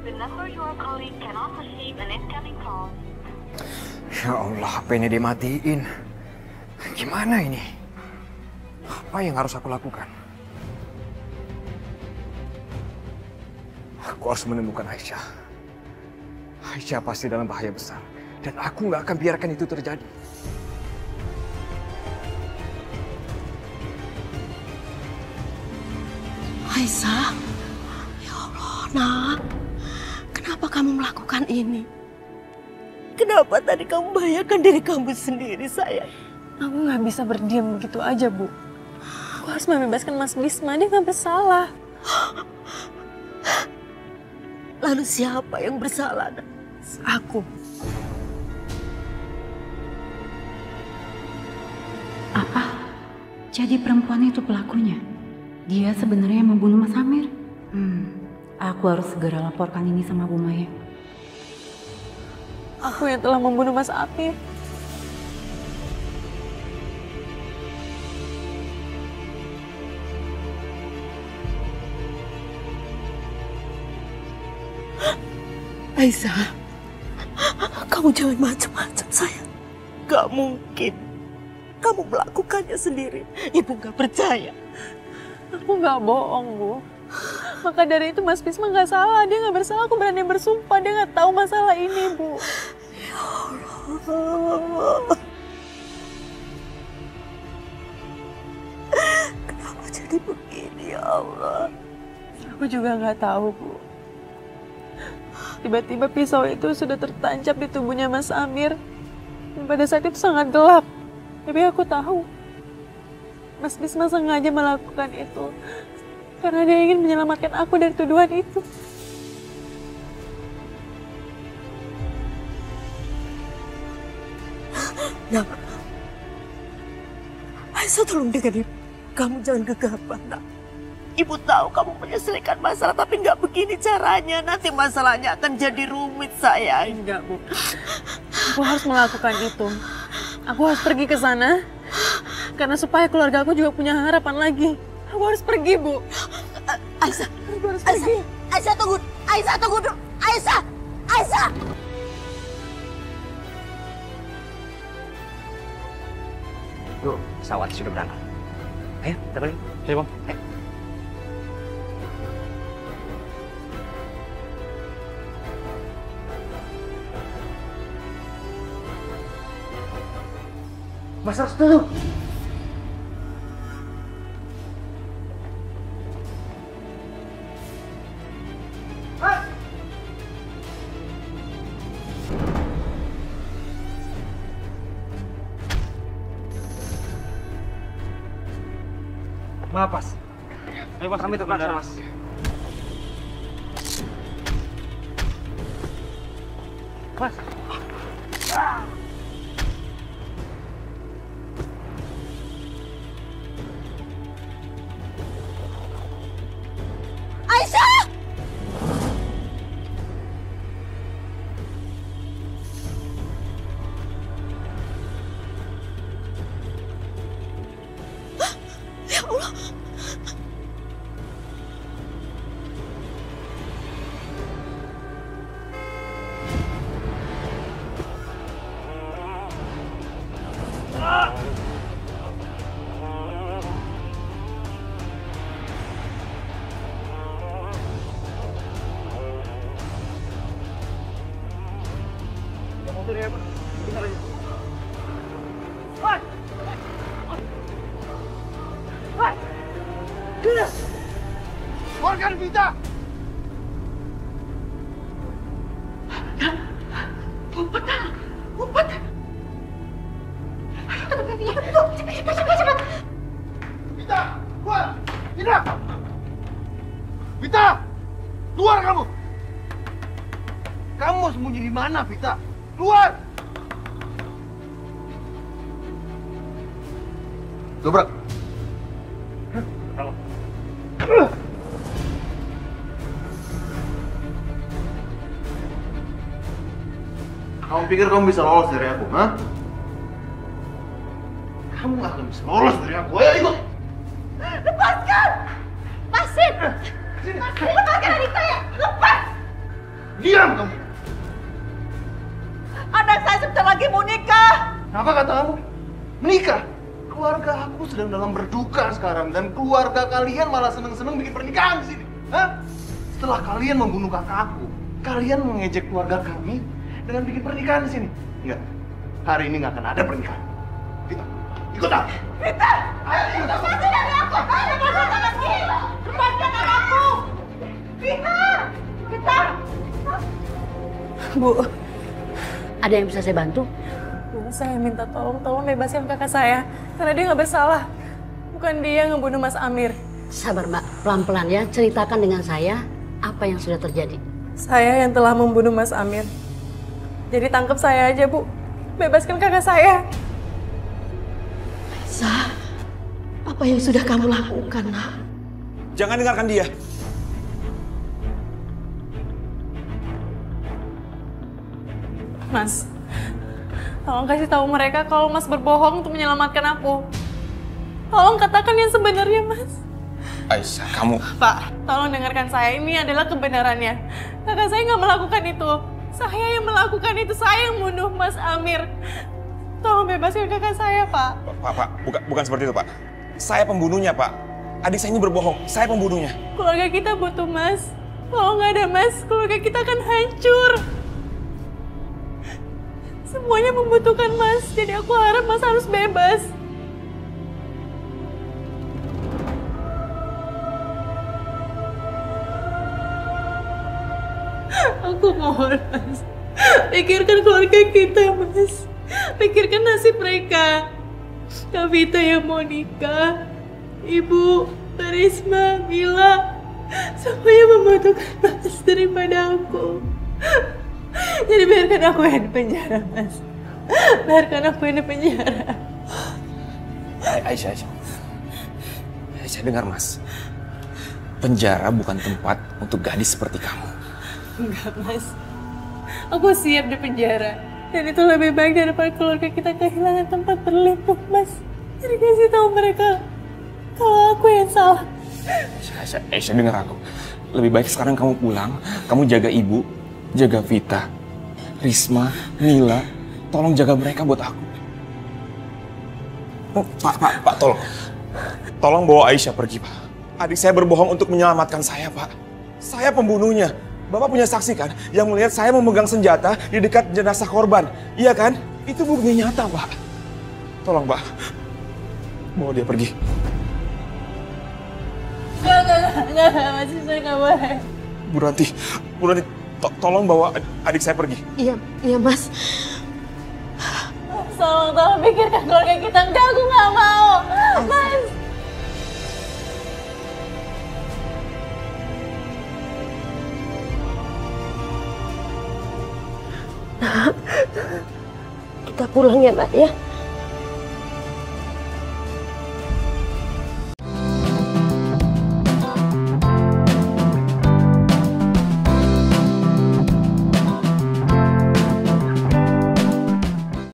The number you are calling cannot receive an incoming call. Ya Allah, HP-nya dimatiin. Gimana ini? Apa yang harus aku lakukan? Aku harus menemukan Aisyah. Aisyah pasti dalam bahaya besar. Dan aku nggak akan biarkan itu terjadi. Aisyah, ya Allah, nak. Kenapa kamu melakukan ini? Kenapa tadi kamu membahayakan diri kamu sendiri, sayang? Aku nggak bisa berdiam begitu aja, Bu. Aku harus membebaskan Mas Bisma, dia nggak bersalah. Lalu siapa yang bersalah? Aku. Apa? Jadi perempuan itu pelakunya? Dia sebenarnya yang membunuh Mas Amir? Aku harus segera laporkan ini sama Bu Maya. Aku yang telah membunuh Mas Amir. Aisyah, kamu jangan macam-macam, sayang. Gak mungkin. Kamu melakukannya sendiri. Ibu gak percaya. Aku nggak bohong, Bu. Maka dari itu Mas Bisma nggak salah. Dia nggak bersalah, aku berani bersumpah. Dia nggak tahu masalah ini, Bu. Ya Allah. Kenapa jadi begini, ya Allah? Aku juga nggak tahu, Bu. Tiba-tiba pisau itu sudah tertancap di tubuhnya Mas Amir. Dan pada saat itu sangat gelap. Tapi aku tahu. Mas Bisma sengaja melakukan itu. Karena dia ingin menyelamatkan aku dari tuduhan itu. Nah, Aisyah tolong dengerin. Kamu jangan gegabah, nak. Ibu tahu kamu menyelesaikan masalah, tapi nggak begini caranya. Nanti masalahnya akan jadi rumit, sayang. Enggak, Bu. Aku harus melakukan itu. Aku harus pergi ke sana. Karena supaya keluarga aku juga punya harapan lagi. Aku harus pergi, Bu. Aisyah, Aku harus pergi. Aisyah tunggu. Aisyah tunggu dulu. Aisyah, Aisyah. Tuh, pesawat sudah berangkat. Ayo, kita balik. Ayo, Bang. Ayo. Mas Restu. Maaf, Mas. Ayo, Mas, kami terpaksa, Mas. Mas. Aisyah! Ya Allah. Keluarkan Vita! Vita, keluar! Tidak! Vita! Keluar kamu! Kamu mau sembunyi di mana, Vita? Keluar! Dobrak. Kamu pikir kamu bisa lolos dari aku, ha? Kamu nggak akan bisa lolos dari aku. Ayo ikut! Lepaskan! Lepasin! Lepaskan adik saya! Lepas! Diam kamu! Anak saya sebentar lagi mau nikah. Apa kata kamu? Menikah? Keluarga aku sedang dalam berduka sekarang dan keluarga kalian malah seneng-seneng bikin pernikahan di sini. Hah? Setelah kalian membunuh kakakku, kalian mengejek keluarga kami dengan bikin pernikahan di sini. Enggak. Hari ini nggak akan ada pernikahan. Vita, ikut aku. Vita! Ayo, ikut aku. Lepaskan dari aku! Lepaskan anakku! Lepaskan anakku! Vita! Vita! Bu, Ada yang bisa saya bantu? Bu, saya minta tolong bebaskan kakak saya. Karena dia nggak bersalah. Bukan dia yang ngebunuh Mas Amir. Sabar Mbak, pelan-pelan ya. Ceritakan dengan saya apa yang sudah terjadi. Saya yang telah membunuh Mas Amir. Jadi tangkap saya aja, Bu. Bebaskan kakak saya. Sa, apa yang sudah kamu lakukan, Nak? Jangan dengarkan dia. Mas, tolong kasih tahu mereka kalau Mas berbohong untuk menyelamatkan aku. Tolong katakan yang sebenarnya, Mas. Aisyah, kamu... Pak, tolong dengarkan saya. Ini adalah kebenarannya. Kakak saya nggak melakukan itu. Saya yang melakukan itu. Saya yang bunuh Mas Amir. Tolong bebaskan kakak saya, Pak. Pak, bukan seperti itu, Pak. Saya pembunuhnya, Pak. Adik saya ini berbohong. Saya pembunuhnya. Keluarga kita butuh Mas. Kalau nggak ada Mas, keluarga kita akan hancur. Semuanya membutuhkan Mas. Jadi aku harap Mas harus bebas. Aku mohon, Mas. Pikirkan keluarga kita, Mas. Pikirkan nasib mereka. Kak Vita yang mau nikah. Ibu, Risma, Mila. Semuanya membutuhkan Mas daripada aku. Jadi biarkan aku yang di penjara, Mas. Biarkan aku yang di penjara. Aisyah. Aisyah, dengar, Mas. Penjara bukan tempat untuk gadis seperti kamu. Enggak, Mas. Aku siap di penjara. Dan itu lebih baik daripada keluarga kita kehilangan tempat berlindung, Mas. Jadi kasih tahu mereka kalau aku yang salah. Aisyah, dengar aku. Lebih baik sekarang kamu pulang. Kamu jaga ibu, jaga Vita, Risma, Mila. Tolong jaga mereka buat aku. Oh, Pak, tolong. Tolong bawa Aisyah pergi, Pak. Adik saya berbohong untuk menyelamatkan saya, Pak. Saya pembunuhnya. Bapak punya saksi kan yang melihat saya memegang senjata di dekat jenazah korban. Iya kan? Itu bukti nyata, Pak. Tolong, Pak. Bawa dia pergi. Enggak, masih saya nggak boleh. Bu Ranti, tolong bawa adik saya pergi. Iya Mas. Tolong pikirkan keluarga kita. Enggak, aku nggak mau. Mas. Nak, kita pulang ya Nak ya.